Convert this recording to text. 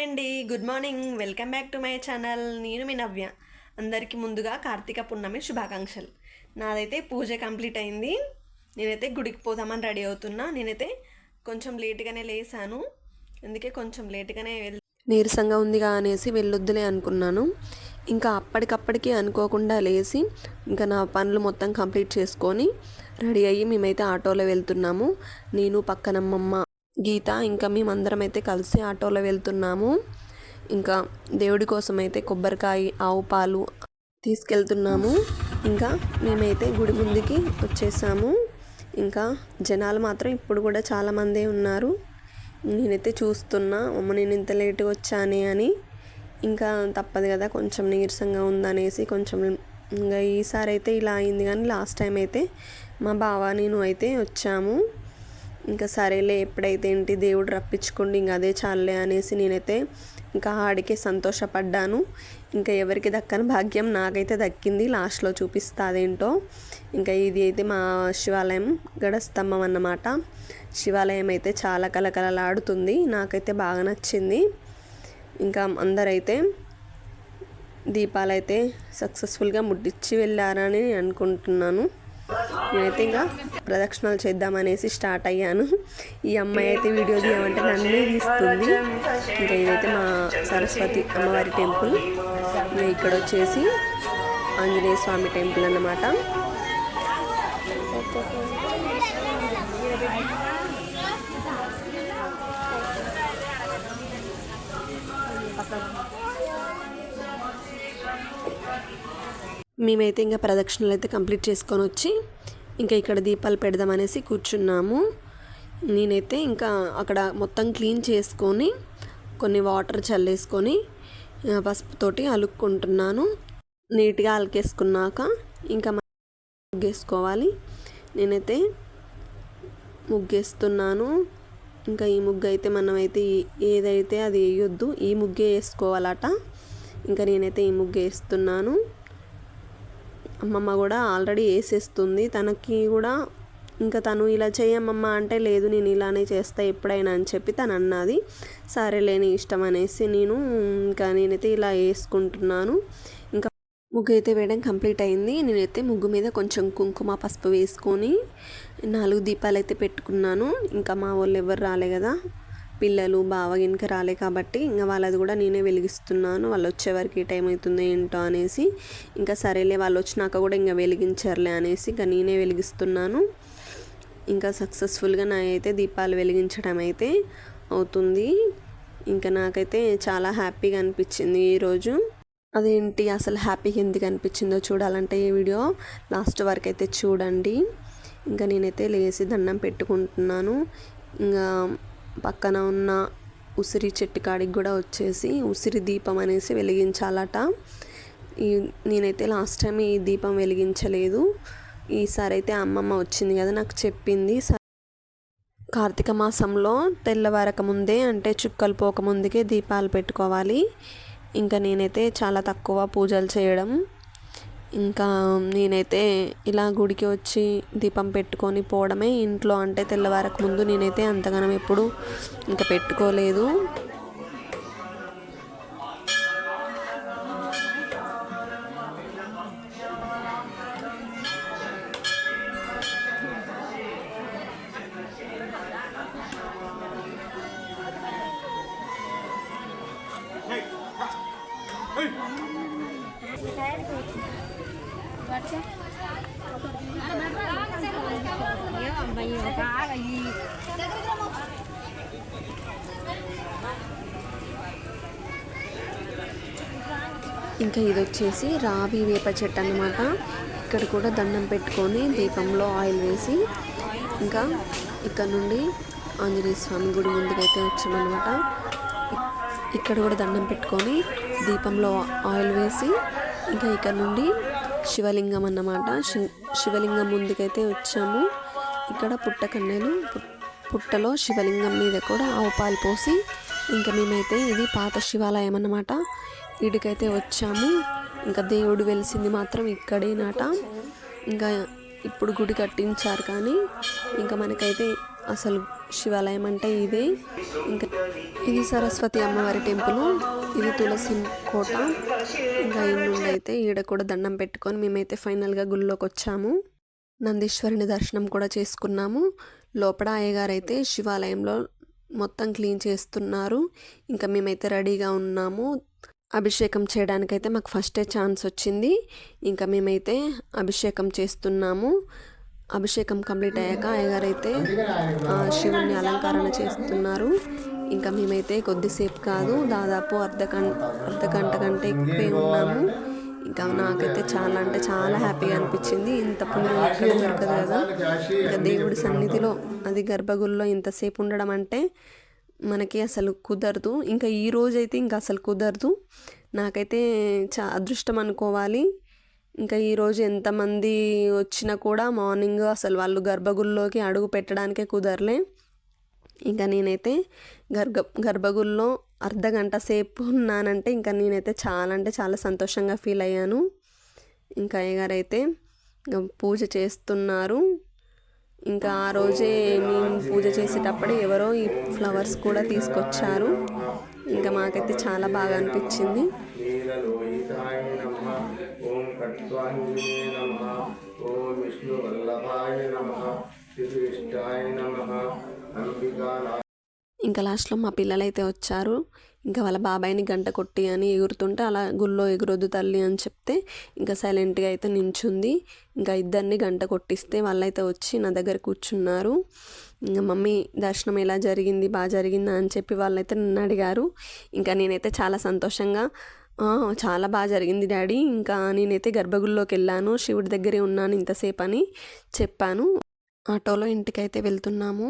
అండి, good morning. Welcome back to my channel. నేను మీ నవ్య. అందరికీ ముందుగా కార్తీక పున్నమి శుభాకాంక్షలు. నాదైతే పూజ కంప్లీట్ అయింది. నేనైతే గుడికి పోదామని రెడీ అవుతున్నా. నేనైతే కొంచెం లేట్గానే లేసాను, అందుకే కొంచెం లేట్గానే నీరసంగా ఉందిగా అనేసి వెళ్ళొద్దులే అనుకున్నాను. ఇంకా అప్పటికప్పటికి అనుకోకుండా లేచి ఇంకా నా పనులు మొత్తం కంప్లీట్ చేసుకొని రెడీ అయ్యి మేమైతే ఆటోలో వెళ్తున్నాము. నేను పక్కనమ్మమ్మ గీత ఇంకా మేమందరం అయితే కలిసి ఆటోలో వెళ్తున్నాము. ఇంకా దేవుడి కోసం అయితే కొబ్బరికాయ, ఆవు పాలు తీసుకెళ్తున్నాము. ఇంకా మేమైతే గుడి ముందుకి వచ్చేసాము. ఇంకా జనాలు మాత్రం ఇప్పుడు కూడా చాలామందే ఉన్నారు. నేనైతే చూస్తున్నా, అమ్మ నేను ఇంత లేట్గా వచ్చానే అని. ఇంకా తప్పదు కదా, కొంచెం నీరసంగా ఉందనేసి కొంచెం ఇంకా ఈసారి అయితే ఇలా అయింది. కానీ లాస్ట్ టైం అయితే మా బావ నేను అయితే వచ్చాము. ఇంకా సరేలే, ఎప్పుడైతే ఏంటి దేవుడు రప్పించుకోండి, ఇంకా అదే చాలే అనేసి నేనైతే ఇంకా ఆడికే సంతోషపడ్డాను. ఇంకా ఎవరికి దక్కని భాగ్యం నాకైతే దక్కింది. లాస్ట్లో చూపిస్తా అదేంటో. ఇంకా ఇది అయితే మా శివాలయం గడస్తంభం అన్నమాట. శివాలయం అయితే చాలా కలకలలాడుతుంది, నాకైతే బాగా నచ్చింది. ఇంకా అందరైతే దీపాలైతే సక్సెస్ఫుల్గా ముట్టించి వెళ్ళారని అనుకుంటున్నాను. నేనైతే ఇంకా ప్రదక్షిణాలు చేద్దామనేసి స్టార్ట్ అయ్యాను. ఈ అమ్మాయి అయితే వీడియో తీయమంటే నన్నే తీస్తుంది. ఇంకా ఇదైతే మా సరస్వతి అమ్మవారి టెంపుల్. ఇక్కడ వచ్చేసి ఆంజనేయ స్వామి టెంపుల్ అన్నమాట. మేమైతే ఇంకా ప్రదక్షిణలు అయితే కంప్లీట్ చేసుకొని వచ్చి ఇంకా ఇక్కడ దీపాలు పెడదామనేసి కూర్చున్నాము. నేనైతే ఇంకా అక్కడ మొత్తం క్లీన్ చేసుకొని కొన్ని వాటర్ చల్లేసుకొని పసుపుతోటి అలుక్కుంటున్నాను. నీట్గా అలికేసుకున్నాక ఇంకా ముగ్గేసుకోవాలి. నేనైతే ముగ్గేస్తున్నాను. ఇంకా ఈ ముగ్గు అయితే మనమైతే ఏదైతే అది వేయొద్దు, ఈ ముగ్గే వేసుకోవాలట. ఇంకా నేనైతే ఈ ముగ్గు వేస్తున్నాను. అమ్మమ్మ కూడా ఆల్రెడీ వేసేస్తుంది. తనకి కూడా ఇంకా తను ఇలా చేయమ్మమ్మ అంటే లేదు, నేను ఇలానే చేస్తా ఎప్పుడైనా అని చెప్పి తను అన్నది. సరేలే నీ ఇష్టం అనేసి నేనైతే ఇలా వేసుకుంటున్నాను. ఇంకా ముగ్గు అయితే వేయడం కంప్లీట్ అయింది. నేనైతే ముగ్గు మీద కొంచెం కుంకుమ పసుపు వేసుకొని 4 దీపాలు అయితే పెట్టుకున్నాను. ఇంకా మా వాళ్ళు ఎవరు రాలే కదా, పిల్లలు బావ ఇంకా రాలే కాబట్టి ఇంకా వాళ్ళది కూడా నేనే వెలిగిస్తున్నాను. వాళ్ళు వచ్చేవరకు ఏ టైం అవుతుందో ఏంటో అనేసి ఇంకా సరేలే వాళ్ళు వచ్చినాక కూడా ఇంకా వెలిగించారులే అనేసి ఇంకా నేనే వెలిగిస్తున్నాను. ఇంకా సక్సెస్ఫుల్గా నా అయితే దీపాలు వెలిగించడం అయితే అవుతుంది. ఇంకా నాకైతే చాలా హ్యాపీగా అనిపించింది ఈరోజు. అదేంటి అసలు హ్యాపీగా ఎందుకు అనిపించిందో చూడాలంటే ఈ వీడియో లాస్ట్ వరకు అయితే చూడండి. ఇంకా నేనైతే లేచి దండం పెట్టుకుంటున్నాను. ఇంకా పక్కన ఉన్న ఉసిరి చెట్టు కాడికి కూడా వచ్చేసి ఉసిరి దీపం అనేసి వెలిగించాలట. నేనైతే లాస్ట్ టైం ఈ దీపం వెలిగించలేదు. ఈసారి అయితే అమ్మమ్మ వచ్చింది కదా నాకు చెప్పింది. కార్తీక మాసంలో తెల్లవారక ముందే అంటే చుక్కలు పోకముందుకే దీపాలు పెట్టుకోవాలి. ఇంకా నేనైతే చాలా తక్కువ పూజలు చేయడం. ఇంకా నేనైతే ఇలా గుడికి వచ్చి దీపం పెట్టుకొని పోవడమే. ఇంట్లో అంటే తెల్లవారకు ముందు నేనైతే అంతగానం ఎప్పుడు ఇంకా పెట్టుకోలేదు. ఇంకా ఇది వచ్చేసి రావి వేప చెట్టు అన్నమాట. ఇక్కడ కూడా దండం పెట్టుకొని దీపంలో ఆయిల్ వేసి ఇంకా ఇక్కడ నుండి ఆంజనేయ స్వామి గుడి ముందుకైతే వచ్చామన్నమాట. ఇక్కడ కూడా దండం పెట్టుకొని దీపంలో ఆయిల్ వేసి ఇంకా ఇక్కడ నుండి శివలింగం అన్నమాట. శివలింగం ముందుకైతే వచ్చాము. ఇక్కడ పుట్టలో శివలింగం మీద కూడా ఆవు పాలు పోసి ఇంకా మేమైతే ఇది పాత శివాలయం అన్నమాట, వీడికైతే వచ్చాము. ఇంకా దేవుడు వెలిసింది మాత్రం ఇక్కడేనట. ఇంకా ఇప్పుడు గుడి కట్టించారు కానీ ఇంకా మనకైతే అసలు శివాలయం అంటే ఇదే. ఇంకా ఇది సరస్వతి అమ్మవారి టెంపుల్, ఇది తులసి కోట. ఇంకా ఈ నుండి అయితే ఈడ కూడా దండం పెట్టుకొని మేమైతే ఫైనల్గా గుళ్ళోకి వచ్చాము. నందీశ్వరుని దర్శనం కూడా చేసుకున్నాము. లోపల అయ్యగారు అయితే శివాలయంలో మొత్తం క్లీన్ చేస్తున్నారు. ఇంకా మేమైతే రెడీగా ఉన్నాము. అభిషేకం చేయడానికైతే మాకు ఫస్టే ఛాన్స్ వచ్చింది. ఇంకా మేమైతే అభిషేకం చేస్తున్నాము. అభిషేకం కంప్లీట్ అయ్యాక అయ్యగారు అయితే శివుణ్ణి అలంకరణ చేస్తున్నారు. ఇంకా మేమైతే కొద్దిసేపు కాదు, దాదాపు అర్ధగంట కంటే ఎక్కువే ఉన్నాము. ఇంకా నాకైతే చాలా అంటే చాలా హ్యాపీగా అనిపించింది. ఇంత పుణ్యం ఎక్కడ దొరకదు కదా. ఇంకా దేవుడి సన్నిధిలో, అది గర్భగుడిలో ఇంతసేపు ఉండడం అంటే మనకి అసలు కుదరదు. ఇంకా ఈ రోజైతే ఇంకా అసలు కుదరదు. నాకైతే అదృష్టం అనుకోవాలి. ఇంకా ఈరోజు ఎంతమంది వచ్చినా కూడా మార్నింగ్ అసలు వాళ్ళు గర్భగుడిలోకి అడుగు పెట్టడానికే కుదరలే. ఇంకా నేనైతే గర్భగుడిలో అర్ధగంట సేపు ఉన్నానంటే ఇంకా నేనైతే చాలా అంటే చాలా సంతోషంగా ఫీల్ అయ్యాను. ఇంకా అయ్యగారు అయితే పూజ చేస్తున్నారు. ఇంకా ఆ రోజే మేము పూజ చేసేటప్పుడు ఎవరో ఈ ఫ్లవర్స్ కూడా తీసుకొచ్చారు. ఇంకా మాకైతే చాలా బాగా అనిపించింది. ఇంకా లాస్ట్లో మా పిల్లలైతే వచ్చారు. ఇంకా వాళ్ళ బాబాయిని గంట కొట్టి అని ఎగురుతుంటే అలా గుళ్ళో ఎగురొద్దు తల్లి అని చెప్తే ఇంకా సైలెంట్గా అయితే నించుంది. ఇంకా ఇద్దరిని గంట కొట్టిస్తే వాళ్ళైతే వచ్చి నా దగ్గర కూర్చున్నారు. ఇంకా మమ్మీ దర్శనం ఎలా జరిగింది, బాగా జరిగిందా అని చెప్పి వాళ్ళైతే నన్ను అడిగారు. ఇంకా నేనైతే చాలా సంతోషంగా చాలా బాగా జరిగింది డాడీ, ఇంకా నేనైతే గర్భగుడిలోకి వెళ్ళాను, శివుడి దగ్గరే ఉన్నాను ఇంతసేపు అని చెప్పాను. ఆటోలో ఇంటికైతే వెళ్తున్నాము.